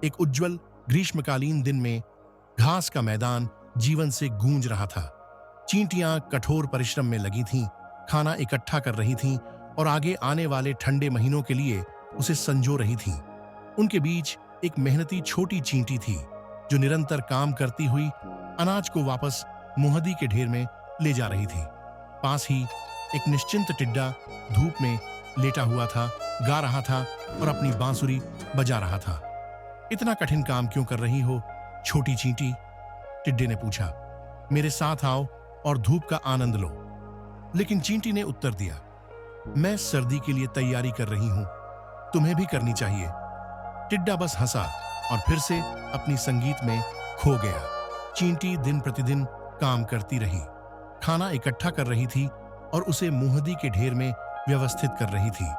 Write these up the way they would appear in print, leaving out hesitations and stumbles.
एक उज्जवल ग्रीष्मकालीन दिन में घास का मैदान जीवन से गूंज रहा था। चींटियां कठोर परिश्रम में लगी थीं, खाना इकट्ठा कर रही थीं और आगे आने वाले ठंडे महीनों के लिए उसे संजो रही थीं। उनके बीच एक मेहनती छोटी चींटी थी जो निरंतर काम करती हुई अनाज को वापस मुहद्दी के ढेर में ले जा रही थी। पास ही एक निश्चिंत टिड्डा धूप में लेटा हुआ था, गा रहा था और अपनी बांसुरी बजा रहा था। इतना कठिन काम क्यों कर रही हो छोटी चींटी? टिड्डे ने पूछा। मेरे साथ आओ और धूप का आनंद लो। लेकिन चींटी ने उत्तर दिया, मैं सर्दी के लिए तैयारी कर रही हूं, तुम्हें भी करनी चाहिए। टिड्डा बस हंसा और फिर से अपनी संगीत में खो गया। चींटी दिन प्रतिदिन काम करती रही, खाना इकट्ठा कर रही थी और उसे मुहद्दी के ढेर में व्यवस्थित कर रही थी।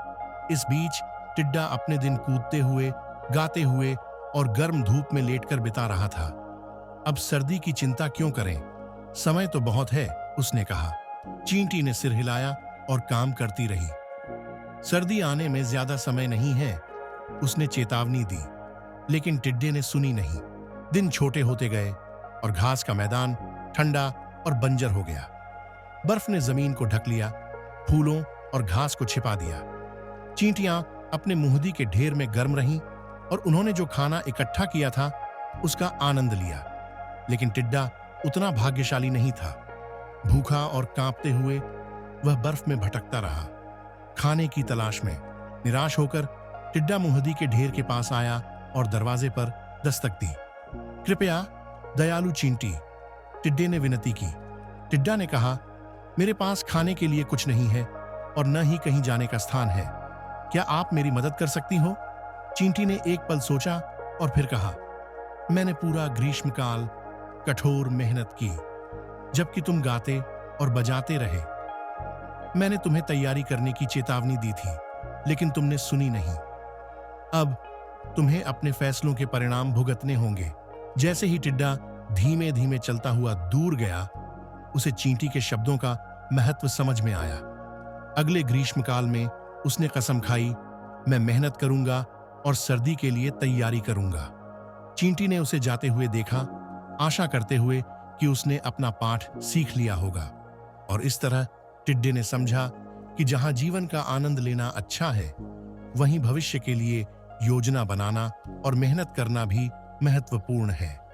इस बीच टिड्डा अपने दिन कूदते हुए, गाते हुए और गर्म धूप में लेटकर बिता रहा था। अब सर्दी की चिंता क्यों करें, समय तो बहुत है, उसने कहा। चींटी ने सिर हिलाया और काम करती रही। सर्दी आने में ज्यादा समय नहीं है, उसने चेतावनी दी, लेकिन टिड्डे ने सुनी नहीं। दिन छोटे होते गए और घास का मैदान ठंडा और बंजर हो गया। बर्फ ने जमीन को ढक लिया, फूलों और घास को छिपा दिया। चींटियां अपने मुहद्दी के ढेर में गर्म रहीं और उन्होंने जो खाना इकट्ठा किया था उसका आनंद लिया। लेकिन टिड्डा उतना भाग्यशाली नहीं था। भूखा और कांपते हुए वह बर्फ में भटकता रहा, खाने की तलाश में। निराश होकर टिड्डा मुहद्दी के ढेर के पास आया और दरवाजे पर दस्तक दी। कृपया दयालु चींटी, टिड्डे ने विनती की। टिड्डा ने कहा, मेरे पास खाने के लिए कुछ नहीं है और न ही कहीं जाने का स्थान है। क्या आप मेरी मदद कर सकती हो? चींटी ने एक पल सोचा और फिर कहा, मैंने पूरा ग्रीष्मकाल कठोर मेहनत की, जबकि तुम गाते और बजाते रहे। मैंने तुम्हें तैयारी करने की चेतावनी दी थी, लेकिन तुमने सुनी नहीं। अब तुम्हें अपने फैसलों के परिणाम भुगतने होंगे। जैसे ही टिड्डा धीमे धीमे चलता हुआ दूर गया, उसे चींटी के शब्दों का महत्व समझ में आया। अगले ग्रीष्मकाल में उसने कसम खाई, मैं मेहनत करूंगा और सर्दी के लिए तैयारी करूंगा। चींटी ने उसे जाते हुए देखा, आशा करते हुए कि उसने अपना पाठ सीख लिया होगा। और इस तरह टिड्डे ने समझा कि जहां जीवन का आनंद लेना अच्छा है, वहीं भविष्य के लिए योजना बनाना और मेहनत करना भी महत्वपूर्ण है।